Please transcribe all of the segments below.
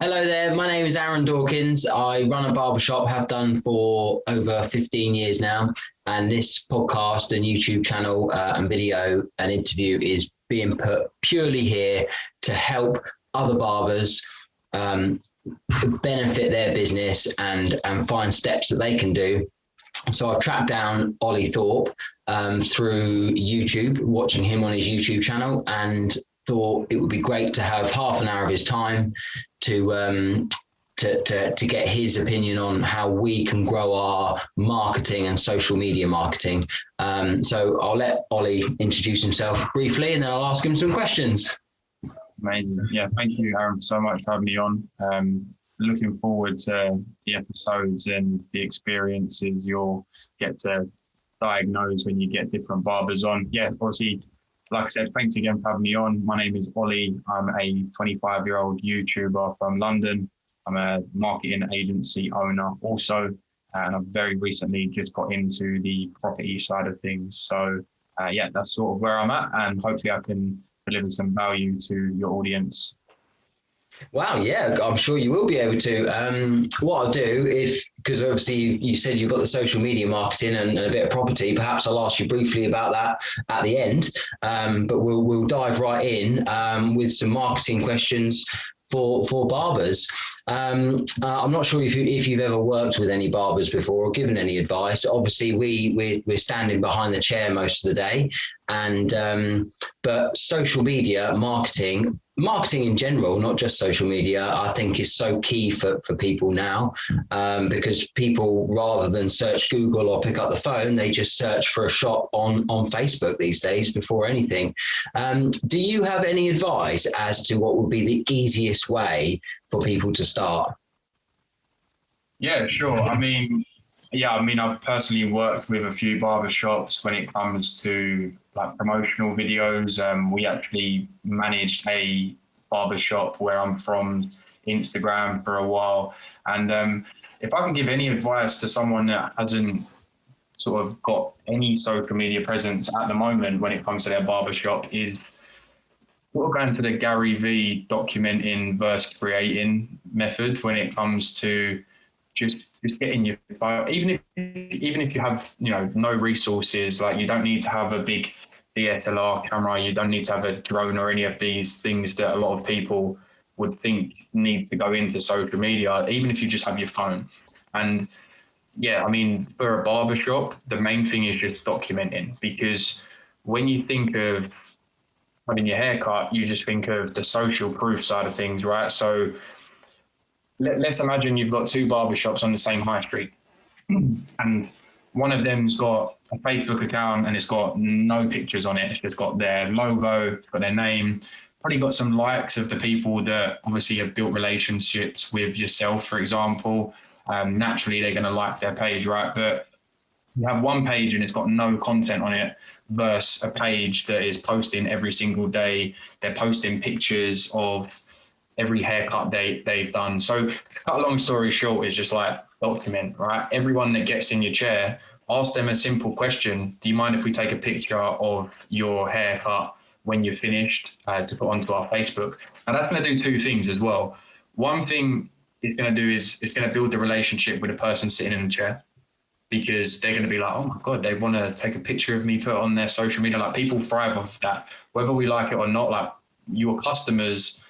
Hello there, my name is Aaron Dawkins. I run a barbershop, have done for over 15 years now. And this podcast and YouTube channel and video and interview is being put purely here to help other barbers benefit their business and find steps that they can do. So I've tracked down Olley Thorpe through YouTube, watching him on his YouTube channel, and thought it would be great to have half an hour of his time to get his opinion on how we can grow our marketing and social media marketing. So I'll let Olley introduce himself briefly, and then I'll ask him some questions. Amazing. Yeah, thank you, Aaron, so much for having me on. Looking forward to the episodes and the experiences you'll get to diagnose when you get different barbers on. Yeah, obviously, like I said, thanks again for having me on. My name is Olley. I'm a 25-year-old YouTuber from London. I'm a marketing agency owner also, and I've very recently just got into the property side of things. So yeah, that's sort of where I'm at, and hopefully I can deliver some value to your audience. Wow, yeah, I'm sure you will be able to. What I'll do, because obviously you said you've got the social media marketing and a bit of property, perhaps I'll ask you briefly about that at the end. But we'll dive right in with some marketing questions for barbers. I'm not sure if you've ever worked with any barbers before or given any advice. Obviously, we're standing behind the chair most of the day, and but social media marketing in general, not just social media, I think is so key for people now, because people, rather than search Google or pick up the phone, they just search for a shop on Facebook these days before anything. Do you have any advice as to what would be the easiest way for people to start? Yeah, sure. I've personally worked with a few barbershops when it comes to like promotional videos. We actually managed a barbershop where I'm from, Instagram, for a while. And if I can give any advice to someone that hasn't sort of got any social media presence at the moment when it comes to their barbershop, is we're going to the Gary V documenting versus creating method when it comes to just getting your phone. Even if you have, no resources, like you don't need to have a big DSLR camera, you don't need to have a drone or any of these things that a lot of people would think need to go into social media, even if you just have your phone. And yeah, for a barbershop, the main thing is just documenting, because when you think of having your hair cut, you just think of the social proof side of things, right? So let's imagine you've got two barbershops on the same high street, and one of them's got a Facebook account and it's got no pictures on it. It's just got their logo, it's got their name, probably got some likes of the people that obviously have built relationships with yourself, for example. Naturally, they're going to like their page, right? But you have one page and it's got no content on it versus a page that is posting every single day. They're posting pictures of every haircut they've done. So cut a long story short, is just like document, right? Everyone that gets in your chair, ask them a simple question. Do you mind if we take a picture of your haircut when you're finished to put onto our Facebook? And that's going to do two things as well. One thing it's going to do is it's going to build the relationship with the person sitting in the chair, because they're going to be like, oh my God, they want to take a picture of me, put it on their social media. Like, people thrive off that, whether we like it or not. Like, your customers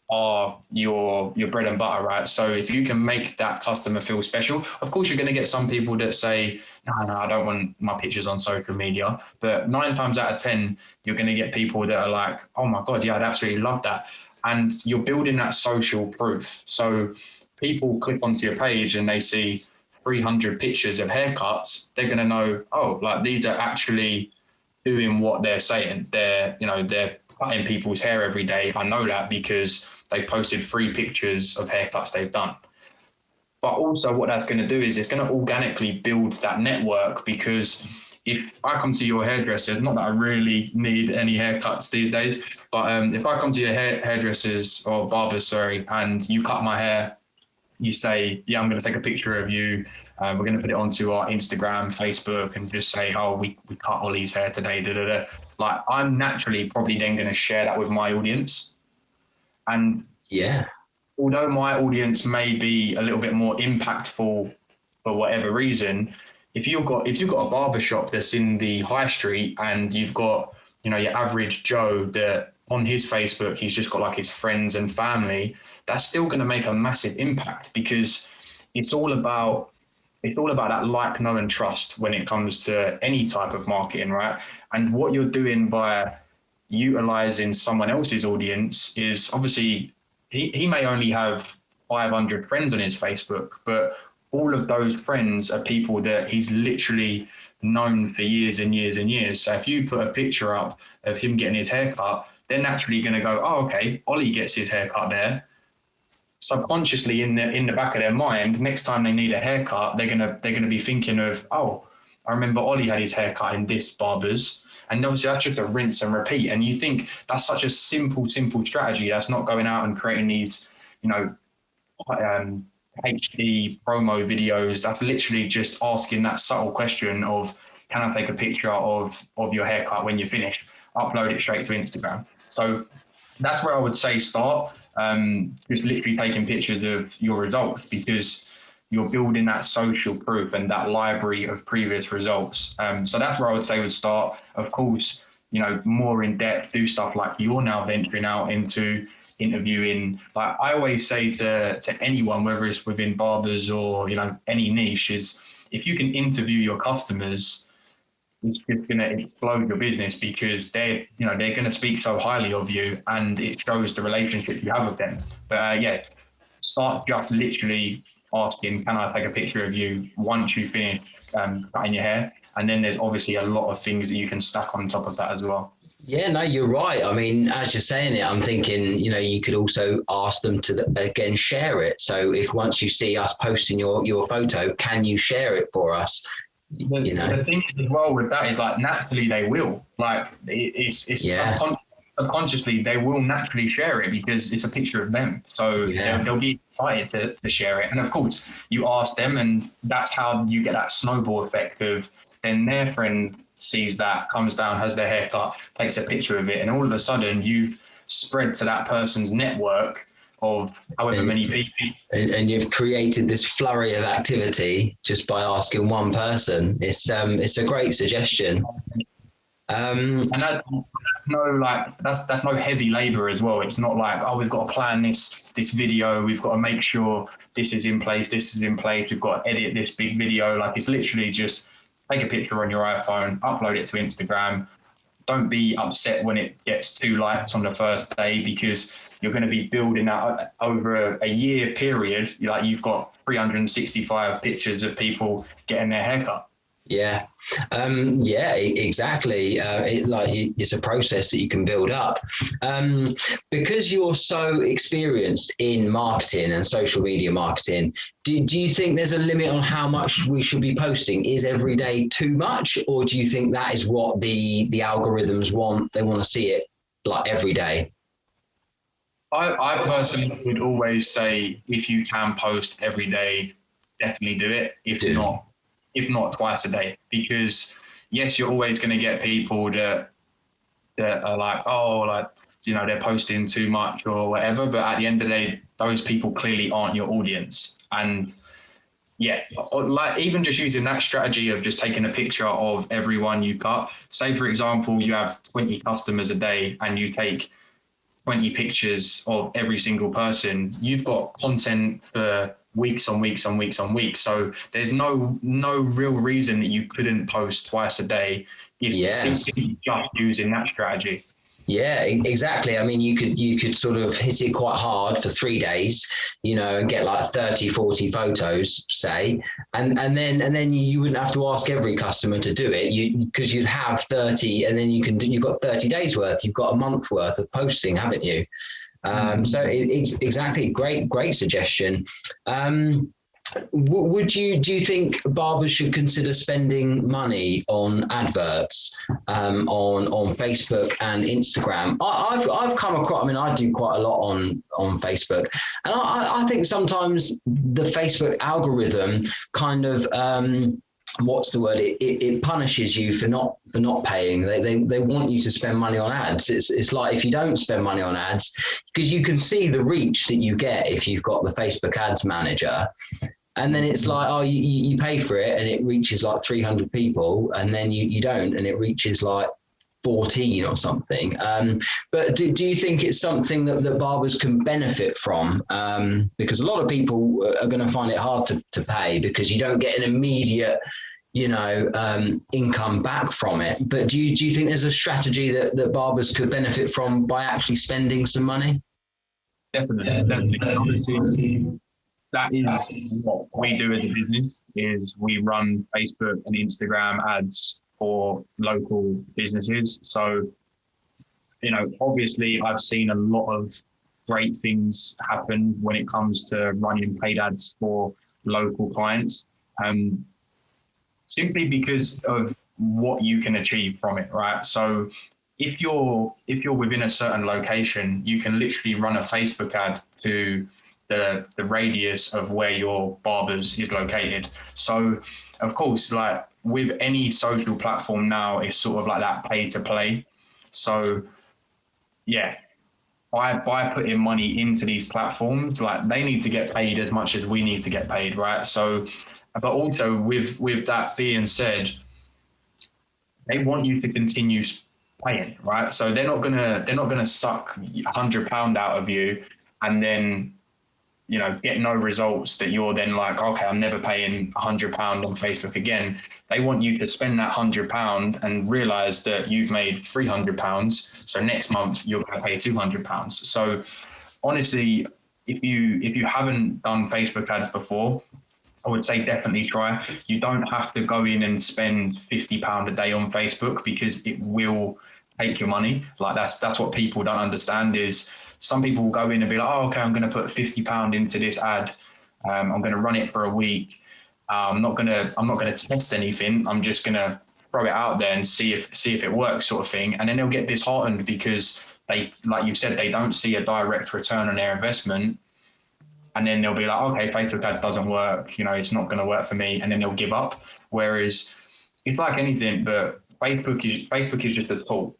are your bread and butter, right? So if you can make that customer feel special, of course you're going to get some people that say, no, I don't want my pictures on social media. But 9 times out of 10, you're going to get people that are like, oh my God, yeah, I'd absolutely love that. And you're building that social proof. So people click onto your page and they see 300 pictures of haircuts. They're going to know, oh, like, these are actually doing what they're saying. They're cutting people's hair every day. I know that because they've posted 3 pictures of haircuts they've done. But also what that's going to do is it's going to organically build that network, because if I come to your hairdressers, not that I really need any haircuts these days, but if I come to your hairdressers or barbers, and you cut my hair, you say, yeah, I'm going to take a picture of you. We're going to put it onto our Instagram, Facebook, and just say, oh, we cut Olley's hair today. Da, da, da. Like, I'm naturally probably then going to share that with my audience. And yeah, although my audience may be a little bit more impactful for whatever reason, if you've got a barber shop that's in the high street and you've got, you know, your average Joe that on his Facebook, he's just got like his friends and family, that's still going to make a massive impact, because it's all about that like, know, and trust when it comes to any type of marketing, right? And what you're doing by utilizing someone else's audience is, obviously he may only have 500 friends on his Facebook, but all of those friends are people that he's literally known for years and years and years. So if you put a picture up of him getting his haircut, they're naturally going to go, oh, okay, Olley gets his haircut there. Subconsciously in the back of their mind, next time they need a haircut, they're gonna be thinking of, oh, I remember Olley had his haircut in this Barbers. And obviously that's just a rinse and repeat. And you think that's such a simple strategy. That's not going out and creating these, you know, HD promo videos. That's literally just asking that subtle question of, can I take a picture of your haircut when you're finished? Upload it straight to Instagram. So that's where I would say start. Just literally taking pictures of your results, because you're building that social proof and that library of previous results. So that's where I would say would start. Of course, you know, more in depth, do stuff like you're now venturing out into, interviewing. Like I always say to anyone, whether it's within barbers or, you know, any niche, is if you can interview your customers, it's just going to explode your business, because they're going to speak so highly of you, and it shows the relationship you have with them. But start just literally asking, can I take a picture of you once you finish cutting your hair? And then there's obviously a lot of things that you can stack on top of that as well. Yeah, no, you're right. I mean, as you're saying it, I'm thinking, you know, you could also ask them to, again, share it. So if once you see us posting your photo, can you share it for us? You know, the thing as well with that is, like, naturally they will. Like, it's subconsciously they will naturally share it, because it's a picture of them. So they'll be excited to share it. And of course, you ask them, and that's how you get that snowball effect of then their friend sees that, comes down, has their haircut, takes a picture of it, and all of a sudden you've spread to that person's network of however many people. And you've created this flurry of activity just by asking one person. It's a great suggestion. And that's no heavy labor as well. It's not like, oh, we've got to plan this video, we've got to make sure this is in place, we've got to edit this big video. Like, it's literally just take a picture on your iPhone, upload it to Instagram. Don't be upset when it gets 2 likes on the first day, because you're going to be building that over a year period. Like, you've got 365 pictures of people getting their haircut. Yeah, exactly. It's a process that you can build up. Because you're so experienced in marketing and social media marketing, do you think there's a limit on how much we should be posting? Is every day too much, or do you think that is what the algorithms want? They want to see it like every day? I personally would always say, if you can post every day, definitely do it. If not twice a day, because yes, you're always going to get people that are like, oh, like, you know, they're posting too much or whatever. But at the end of the day, those people clearly aren't your audience. And yeah, like, even just using that strategy of just taking a picture of everyone you cut. Say, for example, you have 20 customers a day and you take 20 pictures of every single person. You've got content for weeks on weeks on weeks on weeks. So there's no real reason that you couldn't post twice a day if simply just using that strategy. Yeah, exactly. I mean, you could sort of hit it quite hard for 3 days, you know, and get like 30, 40 photos, say, and then you wouldn't have to ask every customer to do it, because you'd have 30, and then you've got 30 days worth, you've got a month worth of posting, haven't you? So it's exactly great suggestion. Do you think barbers should consider spending money on adverts on Facebook and Instagram? I've come across, I mean, I do quite a lot on Facebook, and I think sometimes the Facebook algorithm kind of what's the word? It punishes you for not paying. They want you to spend money on ads. It's like if you don't spend money on ads, because you can see the reach that you get if you've got the Facebook Ads Manager. And then it's like, oh, you pay for it and it reaches like 300 people, and then you don't, and it reaches like 14 or something. But do you think it's something that barbers can benefit from? Because a lot of people are going to find it hard to pay because you don't get an immediate, income back from it. But do you think there's a strategy that barbers could benefit from by actually spending some money? Definitely. Obviously, that is what we do as a business, is we run Facebook and Instagram ads for local businesses. So, obviously I've seen a lot of great things happen when it comes to running paid ads for local clients, simply because of what you can achieve from it, right? So if you're within a certain location, you can literally run a Facebook ad to the radius of where your Barbers is located. So of course, like with any social platform now, it's sort of like that pay to play. So yeah, by putting money into these platforms, like they need to get paid as much as we need to get paid, right? So, but also with that being said, they want you to continue paying, right? So they're not gonna suck £100 out of you and then get no results that you're then like, okay, I'm never paying £100 on Facebook again. They want you to spend that £100 and realize that you've made £300. So next month you're going to pay £200. So honestly, if you haven't done Facebook ads before, I would say definitely try. You don't have to go in and spend £50 a day on Facebook because it will take your money. Like that's what people don't understand is some people will go in and be like, oh, okay, I'm going to put £50 into this ad. I'm going to run it for a week. I'm not going to test anything. I'm just going to throw it out there and see if it works, sort of thing. And then they'll get disheartened because they, like you said, they don't see a direct return on their investment. And then they'll be like, okay, Facebook ads doesn't work. It's not going to work for me. And then they'll give up. Whereas it's like anything, but Facebook is just a tool.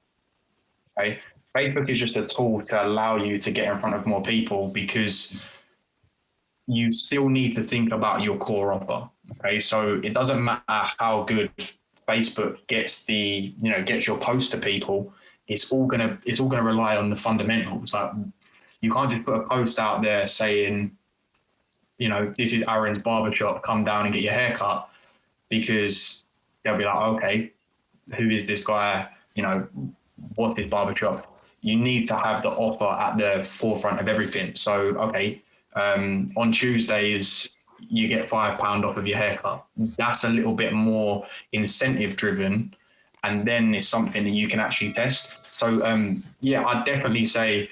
Okay. Facebook is just a tool to allow you to get in front of more people because you still need to think about your core offer. Okay. So it doesn't matter how good Facebook gets your post to people. It's all gonna rely on the fundamentals. Like you can't just put a post out there saying, this is Aaron's barbershop, come down and get your hair cut, because they'll be like, okay, who is this guy? What's his barbershop? You need to have the offer at the forefront of everything. So, okay, on Tuesdays, you get £5 off of your haircut. That's a little bit more incentive driven. And then it's something that you can actually test. So, I'd definitely say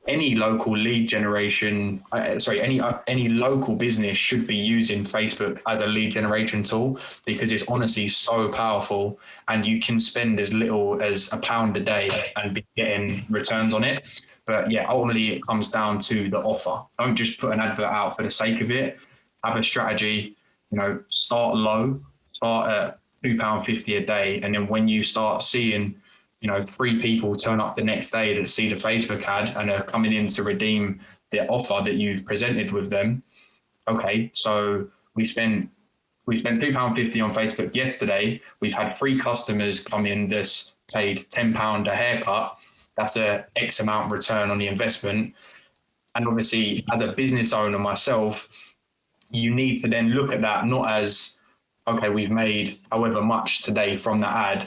any local lead generation, any local business should be using Facebook as a lead generation tool because it's honestly so powerful and you can spend as little as £1 a day and be getting returns on it. But yeah, ultimately it comes down to the offer. Don't just put an advert out for the sake of it. Have a strategy, start low, start at £2.50 a day. And then when you start seeing 3 people turn up the next day that see the Facebook ad and are coming in to redeem the offer that you presented with them. Okay, so we spent £2.50 on Facebook yesterday. We've had 3 customers come in that's paid £10 a haircut. That's a X amount return on the investment. And obviously, as a business owner myself, you need to then look at that not as, okay, we've made however much today from that ad.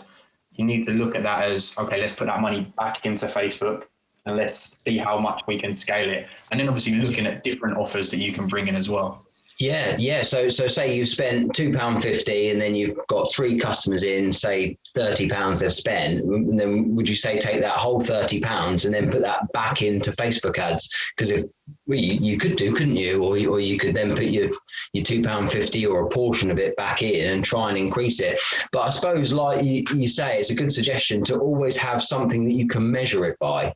You need to look at that as, okay, let's put that money back into Facebook and let's see how much we can scale it. And then obviously looking at different offers that you can bring in as well. Yeah. So say you spent £2.50 and then you've got 3 customers in, say £30 they've spent. And then would you say take that whole £30 and then put that back into Facebook ads? Because you could do, couldn't you? Or you could then put your £2.50 or a portion of it back in and try and increase it. But I suppose, like you say, it's a good suggestion to always have something that you can measure it by.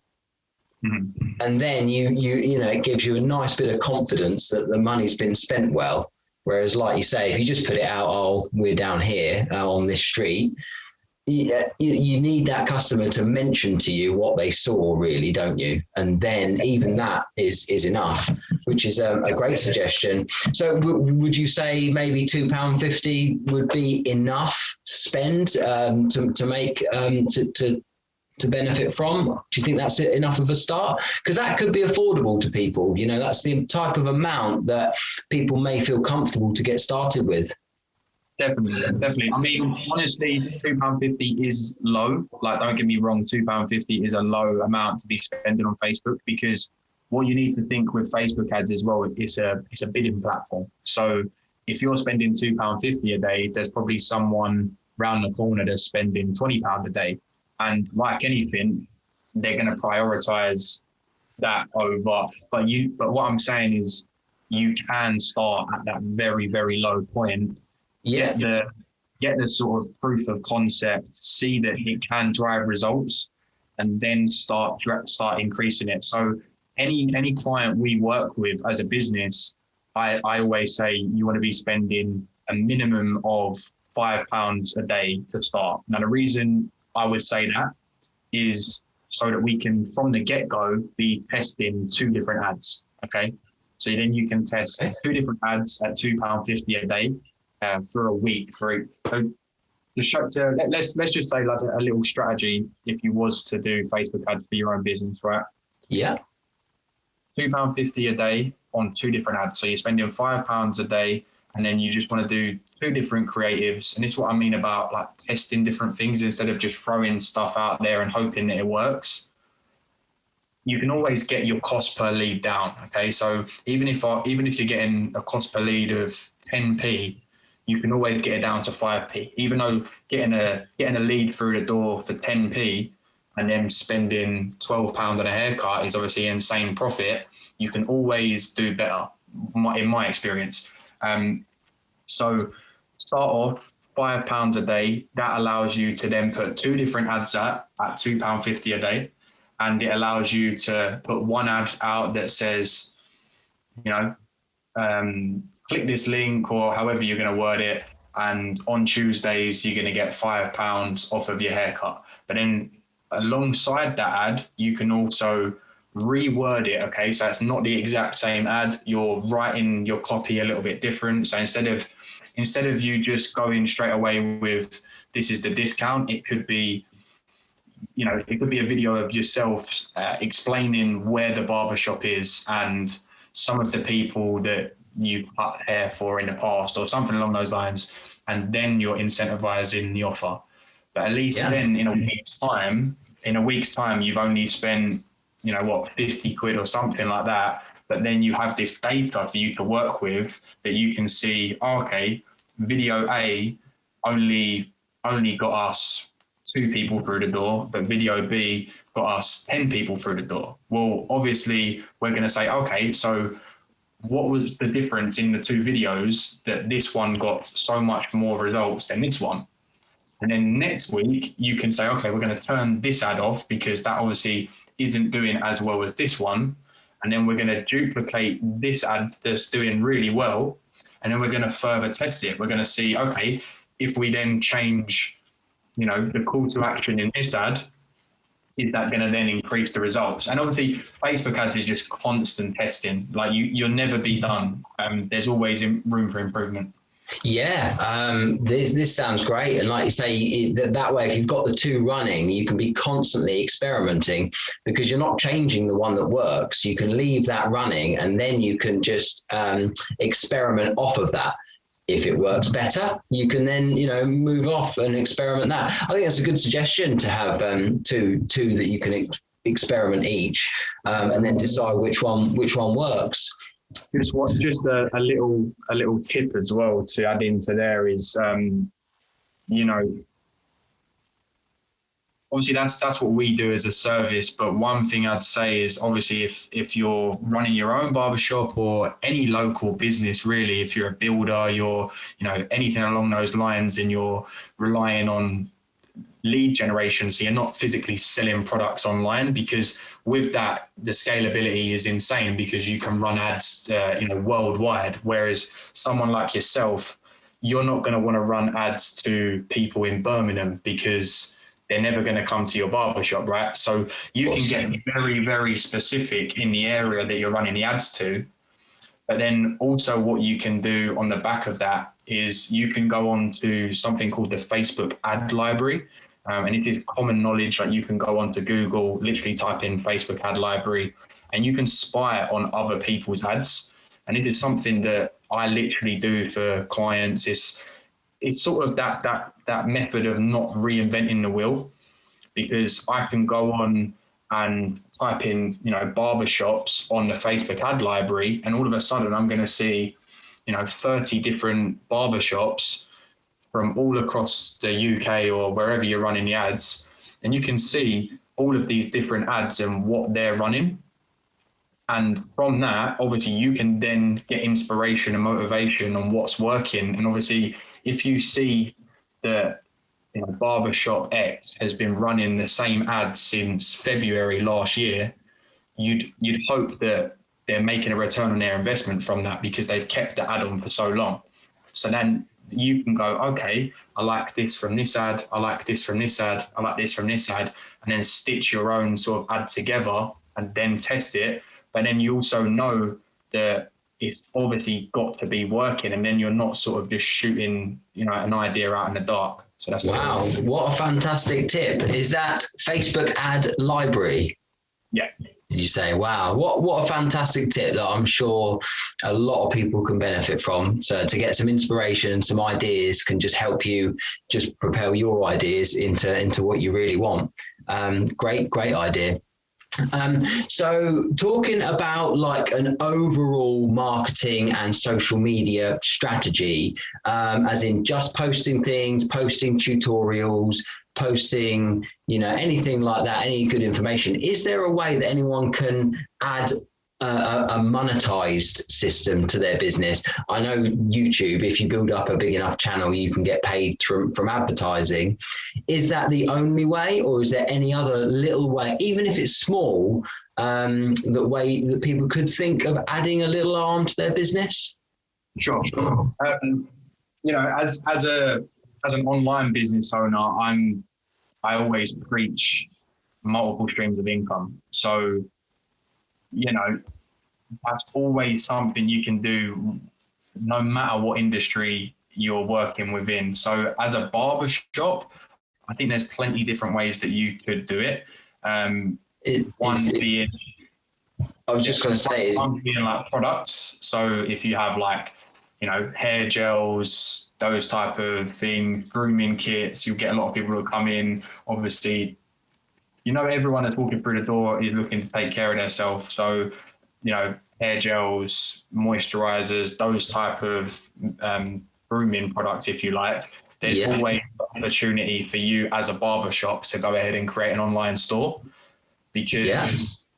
Mm-hmm. And then you it gives you a nice bit of confidence that the money's been spent well. Whereas, like you say, if you just put it out, oh, we're down here on this street, you need that customer to mention to you what they saw, really, don't you? And then even that is enough, which is a great suggestion. So would you say maybe £2.50 would be enough to spend to make to benefit from? Do you think that's enough of a start? Because that could be affordable to people. You know, that's the type of amount that people may feel comfortable to get started with. Definitely. I mean, honestly, £2.50 is low. Like, don't get me wrong, £2.50 is a low amount to be spending on Facebook, because what you need to think with Facebook ads as well, it's a bidding platform. So if you're spending £2.50 a day, there's probably someone round the corner that's spending £20 a day. And like anything, they're going to prioritize that over. But what I'm saying is, you can start at that very, very low point. Get the sort of proof of concept, see that it can drive results, and then start increasing it. So any client we work with as a business, I always say you want to be spending a minimum of £5 a day to start. Now, the reason I would say that is so that we can, from the get-go, be testing 2 different ads. Okay, so then you can test 2 different ads at £2.50 a day for a week. So let's just say, like, a little strategy if you was to do Facebook ads for your own business, right? Yeah. £2.50 a day on 2 different ads. So you're spending £5 a day, and then you just want to do 2 different creatives. And it's what I mean about, like, testing different things instead of just throwing stuff out there and hoping that it works. You can always get your cost per lead down. Okay, so even if you're getting a cost per lead of 10p, you can always get it down to 5p. Even though getting a lead through the door for 10p and then spending £12 on a haircut is obviously insane profit, you can always do better, in my experience. So start off £5 a day. That allows you to then put 2 different ads at £2.50 a day. And it allows you to put one ad out that says, you know, click this link, or however you're going to word it, and on Tuesdays you're going to get £5 off of your haircut. But then alongside that ad, you can also reword it. Okay, so it's not the exact same ad. You're writing your copy a little bit different. So instead of you just going straight away with, this is the discount, it could be a video of yourself explaining where the barbershop is and some of the people that you cut hair for in the past, or something along those lines, and then you're incentivizing the offer. But at least then in a week's time, you've only spent, 50 quid or something like that. But then you have this data for you to work with that you can see, okay, video A only got us 2 people through the door, but video B got us 10 people through the door. Well, obviously we're going to say, okay, so what was the difference in the 2 videos that this one got so much more results than this one? And then next week you can say, okay, we're going to turn this ad off because that obviously isn't doing as well as this one. And then we're going to duplicate this ad that's doing really well. And then we're going to further test it. We're going to see, okay, if we then change, the call to action in this ad, is that going to then increase the results? And obviously Facebook ads is just constant testing. Like you'll never be done. There's always room for improvement. Yeah, this sounds great. And like you say, that way, if you've got the 2 running, you can be constantly experimenting because you're not changing the one that works. You can leave that running and then you can just experiment off of that. If it works better, you can then, move off and experiment that. I think that's a good suggestion to have two that you can experiment each and then decide which one works. Just a little tip as well to add into there is, obviously that's what we do as a service. But one thing I'd say is obviously if you're running your own barbershop or any local business, really, if you're a builder, you're, anything along those lines and you're relying on lead generation. So you're not physically selling products online, because with that, the scalability is insane because you can run ads, worldwide. Whereas someone like yourself, you're not going to want to run ads to people in Birmingham because they're never going to come to your barbershop, right? So you can get very, very specific in the area that you're running the ads to. But then also what you can do on the back of that is you can go on to something called the Facebook ad library. And it is common knowledge. Like, you can go onto Google, literally type in Facebook ad library, and you can spy on other people's ads. And it is something that I literally do for clients. It's sort of that method of not reinventing the wheel, because I can go on and type in, barbershops on the Facebook ad library, and all of a sudden I'm going to see, 30 different barbershops from all across the UK or wherever you're running the ads. And you can see all of these different ads and what they're running. And from that, obviously, you can then get inspiration and motivation on what's working. And obviously, if you see that Barbershop X has been running the same ad since February last year, you'd hope that they're making a return on their investment from that, because they've kept the ad on for so long. So then you can go, okay, I like this from this ad, I like this from this ad, I like this from this ad, and then stitch your own sort of ad together and then test it. But then you also know that it's obviously got to be working, and then you're not sort of just shooting, an idea out in the dark. So that's wow, what a fantastic tip. Is that Facebook ad library? Yeah. Did you say? Wow, what a fantastic tip that I'm sure a lot of people can benefit from. So to get some inspiration and some ideas can just help you just propel your ideas into what you really want. Great idea. So talking about like an overall marketing and social media strategy, as in just posting things, posting tutorials, posting, anything like that, any good information. Is there a way that anyone can add a monetized system to their business? I know YouTube, if you build up a big enough channel, you can get paid from advertising. Is that the only way, or is there any other little way, even if it's small, the way that people could think of adding a little arm to their business? Sure. As an online business owner, I always preach multiple streams of income. So, that's always something you can do no matter what industry you're working within. So as a barber shop, I think there's plenty different ways that you could do it. One being like products. So if you have like, hair gels, those type of things, grooming kits, you'll get a lot of people who come in. Obviously, everyone that's walking through the door is looking to take care of themselves. So, hair gels, moisturizers, those type of grooming products, if you like. There's always an opportunity for you as a barbershop to go ahead and create an online store, because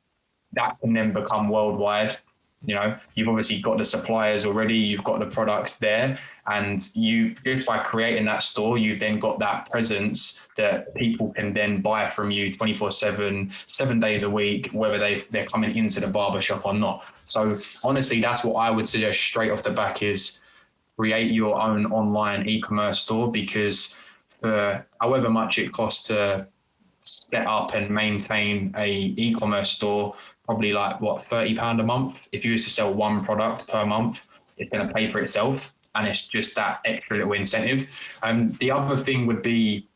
that can then become worldwide. You've obviously got the suppliers already, you've got the products there, and you, just by creating that store, you've then got that presence that people can then buy from you 24/7, 7 days a week, whether they're coming into the barbershop or not. So honestly, that's what I would suggest straight off the back, is create your own online e-commerce store, because for however much it costs to set up and maintain a e-commerce store, probably like £30 a month. If you was to sell one product per month, it's going to pay for itself, and it's just that extra little incentive. The other thing would be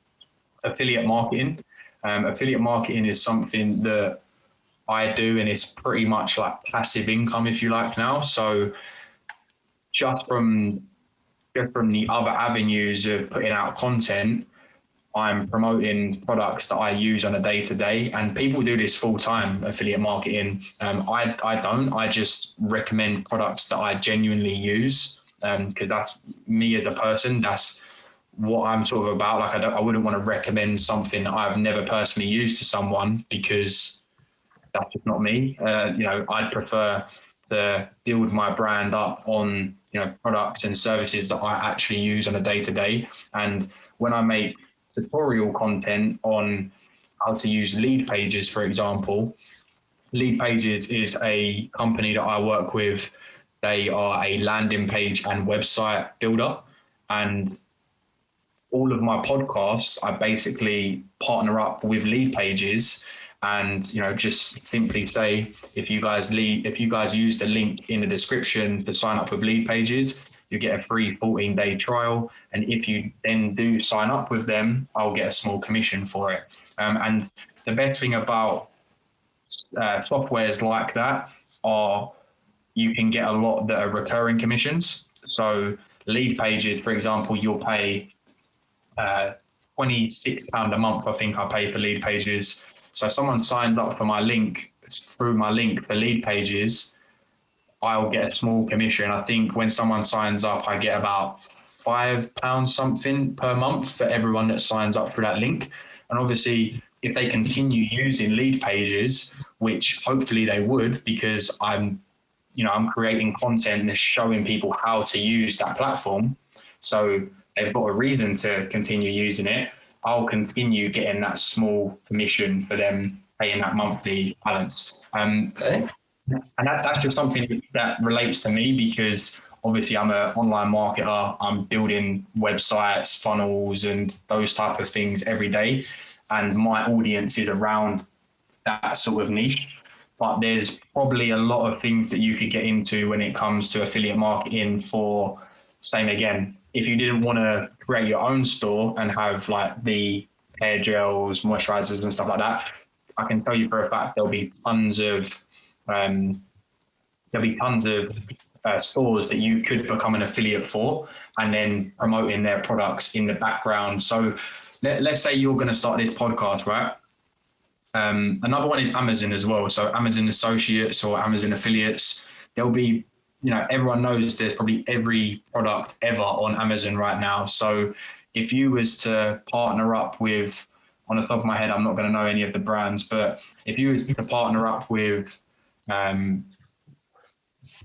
affiliate marketing. Affiliate marketing is something that I do, and it's pretty much like passive income, if you like, now. So just from the other avenues of putting out content, I'm promoting products that I use on a day-to-day, and people do this full-time, affiliate marketing. I don't. I just recommend products that I genuinely use, because that's me as a person. That's what I'm sort of about. Like, I wouldn't want to recommend something that I've never personally used to someone, because that's just not me. I'd prefer to build my brand up on, products and services that I actually use on a day-to-day. And when I make tutorial content on how to use Lead Pages, for example. Lead Pages is a company that I work with. They are a landing page and website builder. And all of my podcasts, I basically partner up with Lead Pages, and just simply say, if you guys use the link in the description to sign up with Lead Pages, you get a free 14-day trial. And if you then do sign up with them, I'll get a small commission for it. And the best thing about softwares like that are you can get a lot that are recurring commissions. So Lead Pages, for example, you'll pay £26 a month, I think I pay for Lead Pages. So if someone signs up for my link, through my link for Lead Pages, I'll get a small commission. I think when someone signs up, I get about £5 something per month for everyone that signs up for that link. And obviously, if they continue using Lead Pages, which hopefully they would, because I'm creating content that's showing people how to use that platform, so they've got a reason to continue using it, I'll continue getting that small commission for them paying that monthly balance. Okay. And that's just something that relates to me, because obviously I'm an online marketer. I'm building websites, funnels, and those type of things every day. And my audience is around that sort of niche. But there's probably a lot of things that you could get into when it comes to affiliate marketing for, same again, if you didn't want to create your own store and have like the hair gels, moisturizers and stuff like that, I can tell you for a fact there'll be tons of stores that you could become an affiliate for, and then promoting their products in the background. So let's say you're going to start this podcast, right? Another one is Amazon as well. So Amazon Associates or Amazon Affiliates, there'll be, everyone knows there's probably every product ever on Amazon right now. So if you was to partner up with, on the top of my head, I'm not going to know any of the brands, but if you was to partner up with Braun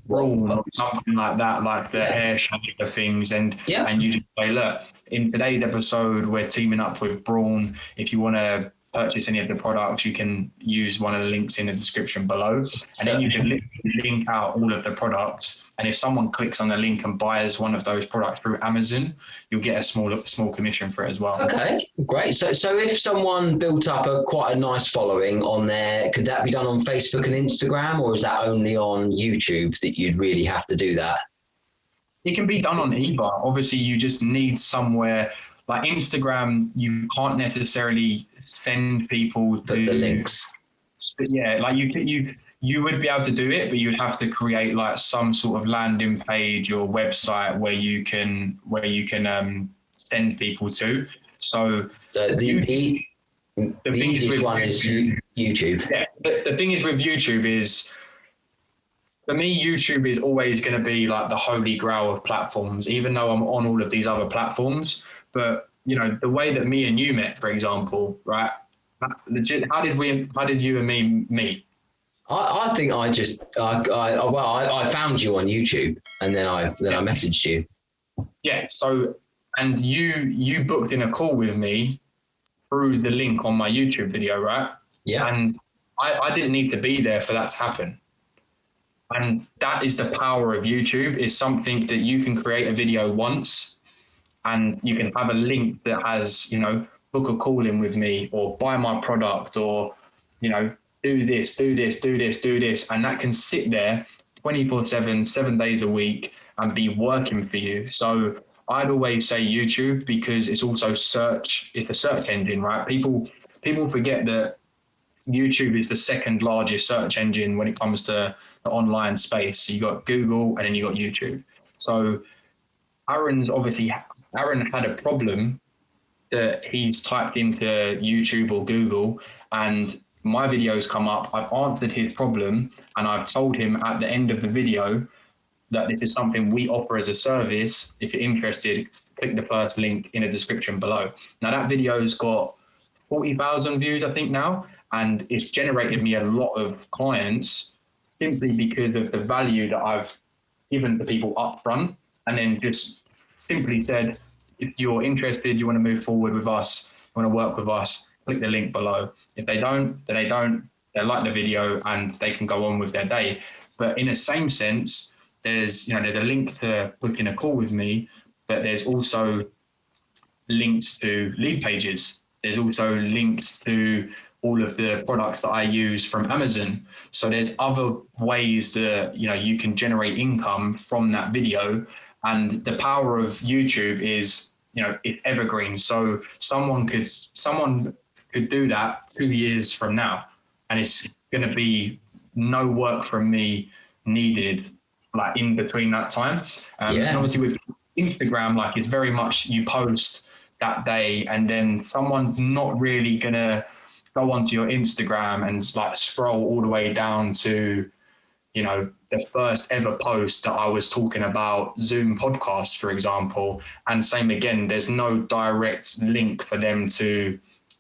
or something like that, like the hair shaper things, and you just say, look, in today's episode, we're teaming up with Braun. If you want to purchase any of the products, you can use one of the links in the description below, and then you can link out all of the products. And if someone clicks on the link and buys one of those products through Amazon, you'll get a small commission for it as well. Okay, great. So if someone built up quite a nice following on there, could that be done on Facebook and Instagram, or is that only on YouTube that you'd really have to do that? It can be done on either. Obviously, you just need somewhere. Like Instagram, you can't necessarily send people to the links. Yeah, like you would be able to do it, but you'd have to create like some sort of landing page or website where you can send people to. So the easiest one is YouTube. Yeah, the thing is with YouTube is, for me, YouTube is always going to be like the holy grail of platforms, even though I'm on all of these other platforms. But, the way that me and you met, for example, right? Legit, how did you and me meet? I think I found you on YouTube, and then I messaged you. Yeah. So, and you booked in a call with me through the link on my YouTube video, right? Yeah. And I didn't need to be there for that to happen. And that is the power of YouTube, is something that you can create a video once, and you can have a link that has, book a call in with me, or buy my product, or, do this. And that can sit there 24/7, 7 days a week, and be working for you. So I'd always say YouTube, because it's also search. It's a search engine, right? People forget that YouTube is the second largest search engine when it comes to the online space. So you got Google, and then you got YouTube. So Aaron had a problem that he's typed into YouTube or Google, and my videos come up. I've answered his problem, and I've told him at the end of the video that this is something we offer as a service. If you're interested, click the first link in the description below. Now that video's got 40,000 views, I think now, and it's generated me a lot of clients simply because of the value that I've given to people up front, and then just simply said, if you're interested, you want to move forward with us, want to work with us, click the link below. If they don't, then they don't. They like the video and they can go on with their day. But in the same sense, there's a link to booking a call with me, but there's also links to lead pages. There's also links to all of the products that I use from Amazon. So there's other ways that, you can generate income from that video. And the power of YouTube is, it's evergreen. So someone could do that 2 years from now, and it's going to be no work from me needed, like in between that time. And obviously with Instagram, like it's very much you post that day, and then someone's not really going to go onto your Instagram and like scroll all the way down to, the first ever post that I was talking about Zoom podcast, for example. And same again, there's no direct link for them to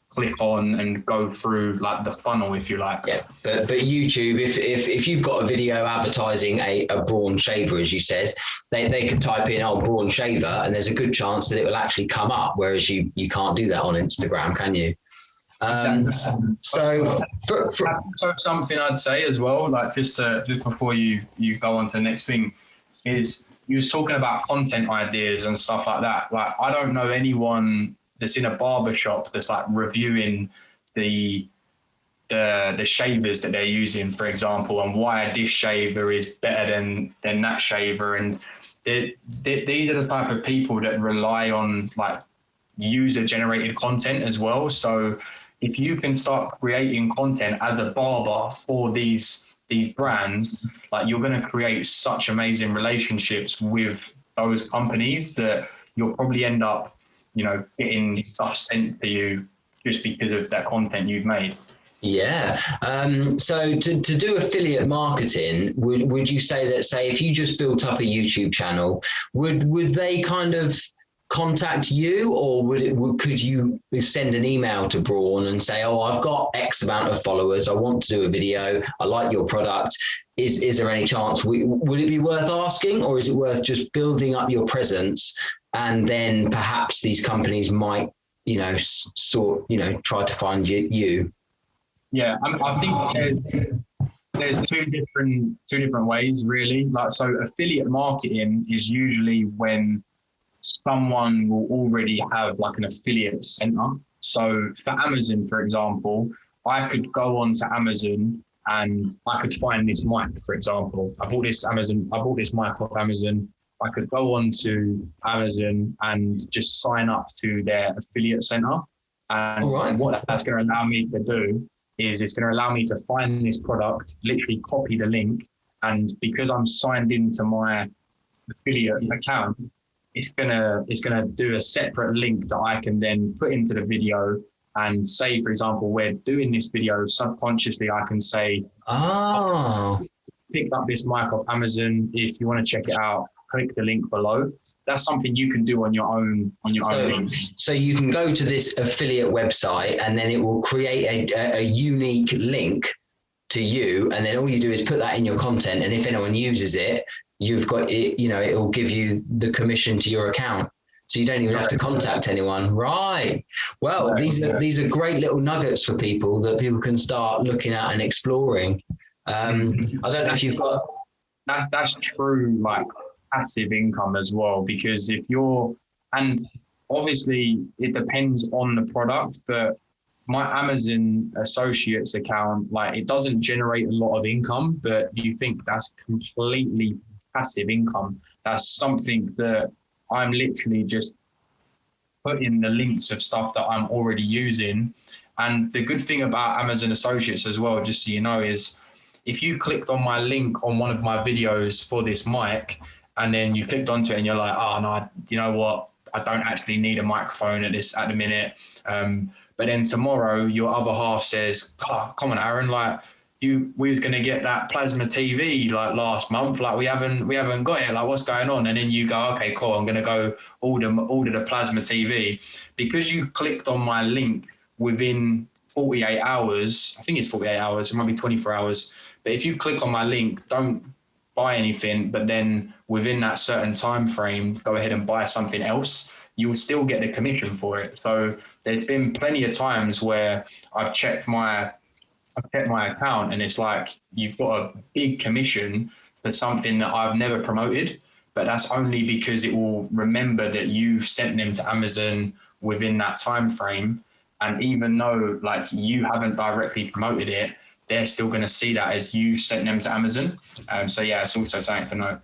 click on and go through like the funnel, if you like. Yeah, but YouTube, if you've got a video advertising a Braun shaver, as you said, they could type in Braun shaver, and there's a good chance that it will actually come up, whereas you can't do that on Instagram, can you? So something I'd say as well, like just before you go on to the next thing, is you was talking about content ideas and stuff like that. Like I don't know anyone that's in a barber shop that's like reviewing the shavers that they're using, for example, and why this shaver is better than that shaver. And these are the type of people that rely on like user generated content as well. So if you can start creating content as a barber for these brands, like you're going to create such amazing relationships with those companies that you'll probably end up, getting stuff sent to you just because of that content you've made. Yeah. So to do affiliate marketing, would you say that, say, if you just built up a YouTube channel, would they kind of contact you, or could you send an email to Braun and say, I've got X amount of followers, I want to do a video, I like your product, is there any chance, would it be worth asking, or is it worth just building up your presence, and then perhaps these companies might try to find you? Yeah, I think there's two different ways, really. Like, so affiliate marketing is usually when someone will already have like an affiliate center. So for Amazon, for example, I could go on to Amazon and I could find this mic, for example. I bought this mic off Amazon. I could go on to Amazon and just sign up to their affiliate center. And what that's going to allow me to do is it's going to allow me to find this product, literally copy the link. And because I'm signed into my affiliate account, it's gonna do a separate link that I can then put into the video, and say, for example, we're doing this video, subconsciously I can say, picked up this mic off Amazon. If you want to check it out, click the link below. That's something you can do on your own link. So you can go to this affiliate website, and then it will create a unique link to you, and then all you do is put that in your content, and if anyone uses it, you've got it, it will give you the commission to your account, so you don't even have to contact anyone. Right. Well, these are great little nuggets for people that people can start looking at and exploring. I don't know if you've got that's true, like passive income as well, because and obviously it depends on the product, but my Amazon Associates account, like it doesn't generate a lot of income, but you think that's completely passive income. That's something that I'm literally just putting the links of stuff that I'm already using. And the good thing about Amazon Associates as well, just so you know, is if you clicked on my link on one of my videos for this mic, and then you clicked onto it and you're like, oh no, you know what? I don't actually need a microphone at the minute. But then tomorrow your other half says, oh, come on, Aaron, like we was going to get that plasma TV like last month. Like we haven't got it. Like what's going on? And then you go, okay, cool. I'm going to go order the plasma TV, because you clicked on my link within 48 hours. I think it's 48 hours. It might be 24 hours. But if you click on my link, don't buy anything, but then within that certain time frame, go ahead and buy something else. you'll still get the commission for it. So there's been plenty of times where I've checked my account and it's like, you've got a big commission for something that I've never promoted, but that's only because it will remember that you've sent them to Amazon within that time frame. And even though like you haven't directly promoted it, they're still going to see that as you sent them to Amazon. So yeah, it's also something to note.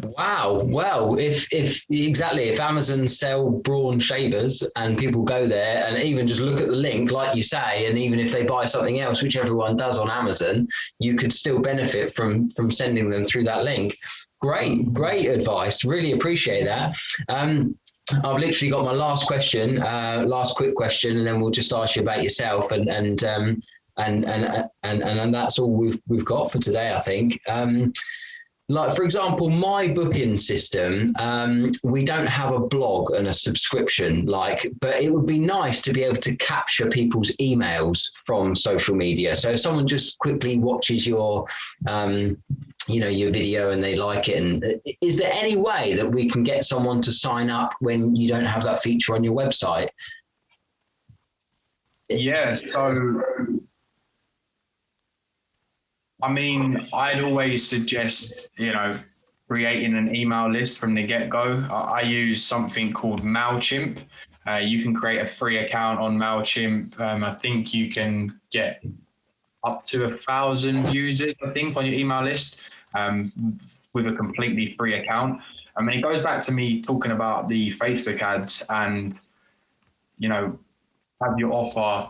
Wow. Well, if Amazon sell Braun shavers and people go there and even just look at the link, like you say, and even if they buy something else, which everyone does on Amazon, you could still benefit from sending them through that link. Great advice. Really appreciate that. I've literally got my last question, last quick question, and then we'll just ask you about yourself and that's all we've got for today, I think. Like, for example, my booking system, we don't have a blog and a subscription, but it would be nice to be able to capture people's emails from social media. So if someone just quickly watches your video and they like it, and is there any way that we can get someone to sign up when you don't have that feature on your website? Yeah, so I mean, I'd always suggest, creating an email list from the get-go. I use something called MailChimp. You can create a free account on MailChimp. I think you can get up to 1,000 users, I think, on your email list with a completely free account. I mean, it goes back to me talking about the Facebook ads and, have your offer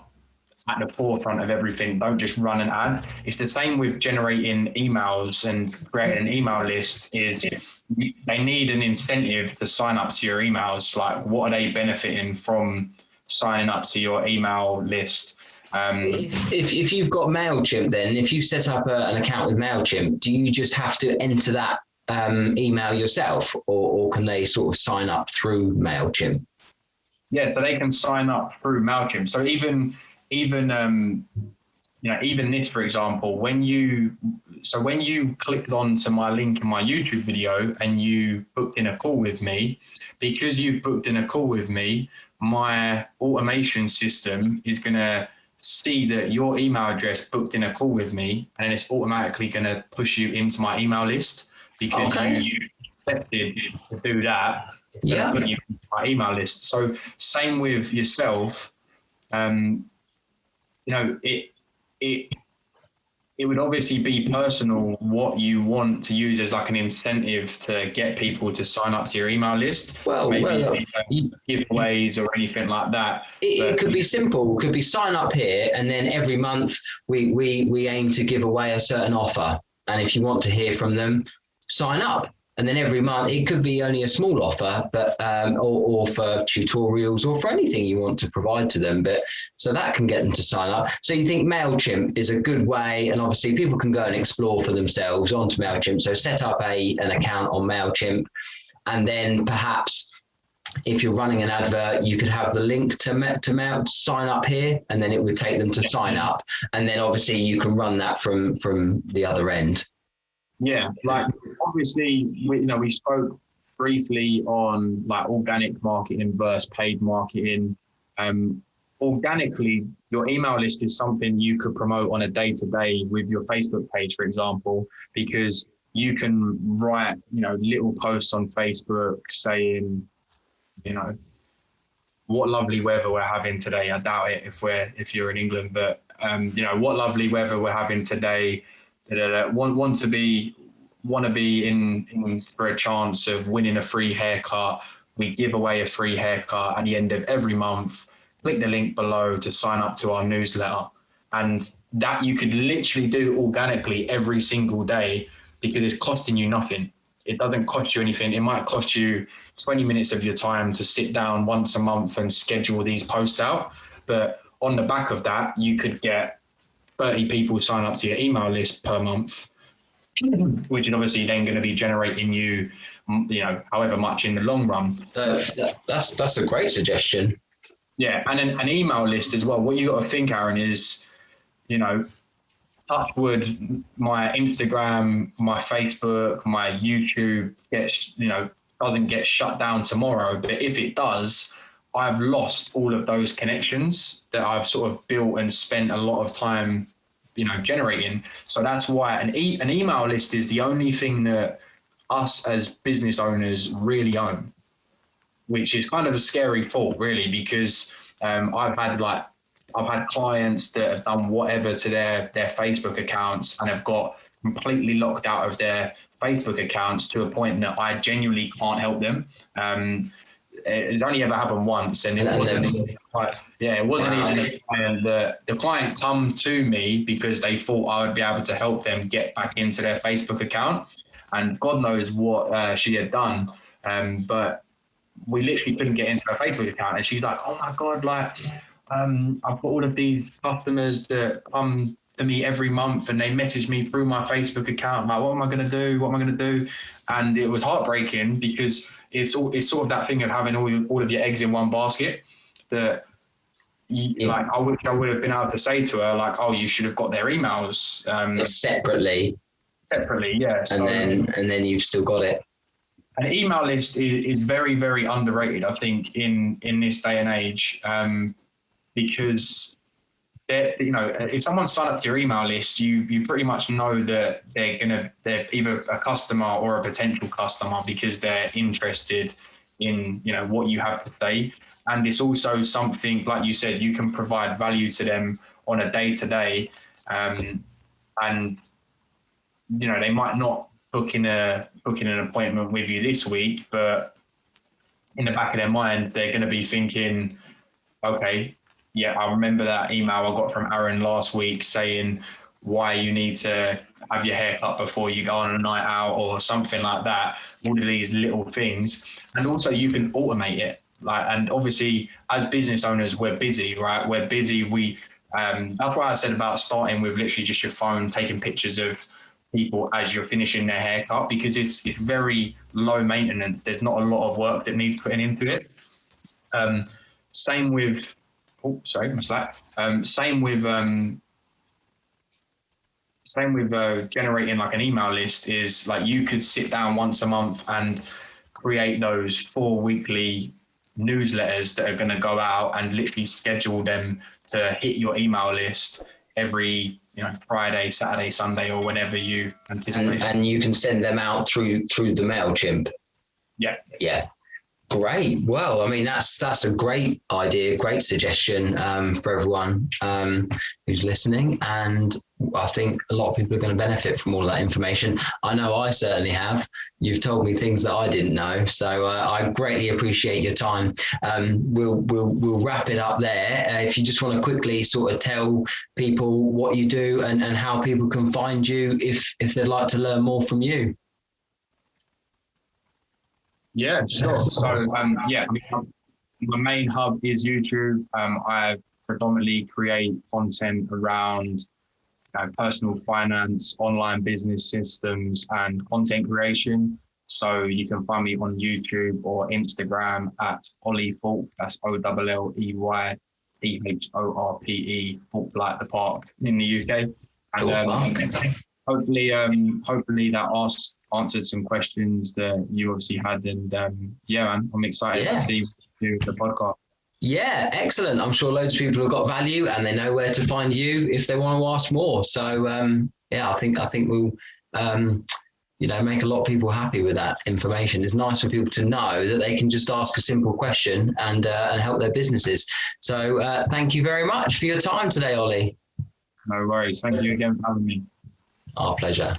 at the forefront of everything. Don't just run an ad. It's the same with generating emails and creating an email list. Is they need an incentive to sign up to your emails. Like, what are they benefiting from signing up to your email list? If you've got MailChimp, then if you set up an account with MailChimp, do you just have to enter that email yourself, or can they sort of sign up through MailChimp? Yeah, so they can sign up through MailChimp. So even this, for example, when you clicked onto my link in my YouTube video and you booked in a call with me, because you booked in a call with me, my automation system is going to see that your email address booked in a call with me, and it's automatically going to push you into my email list because you accepted to do that. Yeah. Put you into my email list. So same with yourself. It would obviously be personal what you want to use as like an incentive to get people to sign up to your email list. Maybe giveaways or anything like that. It could be simple. It could be sign up here, and then every month we aim to give away a certain offer. And if you want to hear from them, sign up. And then every month, it could be only a small offer, but or for tutorials or for anything you want to provide to them. But so that can get them to sign up. So you think MailChimp is a good way, and obviously people can go and explore for themselves onto MailChimp. So set up an account on MailChimp, and then perhaps if you're running an advert, you could have the link to Mail, sign up here, and then it would take them to sign up. And then obviously you can run that from the other end. Yeah, like obviously, we spoke briefly on like organic marketing versus paid marketing. Organically, your email list is something you could promote on a day-to-day with your Facebook page, for example, because you can write, little posts on Facebook saying, what lovely weather we're having today. I doubt it if you're in England, but what lovely weather we're having today. Want to be in for a chance of winning a free haircut. We give away a free haircut at the end of every month. Click the link below to sign up to our newsletter. And that you could literally do organically every single day because it's costing you nothing. It doesn't cost you anything. It might cost you 20 minutes of your time to sit down once a month and schedule these posts out. But on the back of that, you could get 30 people sign up to your email list per month, which is obviously then going to be generating you, however much in the long run. That's a great suggestion. Yeah, and an email list as well. What you got to think, Aaron, is, touch wood, my Instagram, my Facebook, my YouTube gets, doesn't get shut down tomorrow, but if it does, I've lost all of those connections that I've sort of built and spent a lot of time, generating. So that's why an email list is the only thing that us as business owners really own, which is kind of a scary thought, really, because I've had clients that have done whatever to their Facebook accounts and have got completely locked out of their Facebook accounts to a point that I genuinely can't help them. It's only ever happened once, and it wasn't even a client. The client come to me because they thought I would be able to help them get back into their Facebook account, and God knows what she had done. But we literally couldn't get into her Facebook account, and she's like, "Oh my God, I've got all of these customers that come to me every month and they message me through my Facebook account. Like, what am I going to do? What am I going to do?" And it was heartbreaking because it's sort of that thing of having all of your eggs in one basket that like, I wish I would have been able to say to her, like, "Oh, you should have got their emails separately. Yeah. And then you've still got it. An email list is very, very underrated, I think, in this day and age, because if someone signed up to your email list, you pretty much know that they're either a customer or a potential customer because they're interested in what you have to say. And it's also something, like you said, you can provide value to them on a day-to-day, and they might not book in an appointment with you this week, but in the back of their mind, they're going to be thinking, okay, yeah, I remember that email I got from Aaron last week saying why you need to have your hair cut before you go on a night out or something like that. All of these little things. And also you can automate it. And obviously as business owners, we're busy, right? We're busy. That's why I said about starting with literally just your phone, taking pictures of people as you're finishing their haircut, because it's very low maintenance. There's not a lot of work that needs putting into it. Same with generating like an email list is like you could sit down once a month and create those 4 weekly newsletters that are going to go out and literally schedule them to hit your email list every Friday, Saturday, Sunday, or whenever you anticipate. And you can send them out through the MailChimp. Yeah. Great. Well, I mean, that's a great idea, great suggestion for everyone who's listening. And I think a lot of people are going to benefit from all of that information. I know I certainly have. You've told me things that I didn't know. So I greatly appreciate your time. We'll wrap it up there. If you just want to quickly sort of tell people what you do and how people can find you if they'd like to learn more from you. Yeah, sure. So, my main hub is YouTube. I predominantly create content around personal finance, online business systems, and content creation. So you can find me on YouTube or Instagram at Olley Thorpe. That's OLLEYTHORPE, Thorpe like the park in the UK. And hopefully that answered some questions that you obviously had. And I'm excited to see the podcast. Yeah, excellent. I'm sure loads of people have got value and they know where to find you if they want to ask more. So I think we'll make a lot of people happy with that information. It's nice for people to know that they can just ask a simple question and help their businesses. So thank you very much for your time today, Olley. No worries. Thank you again for having me. Our pleasure.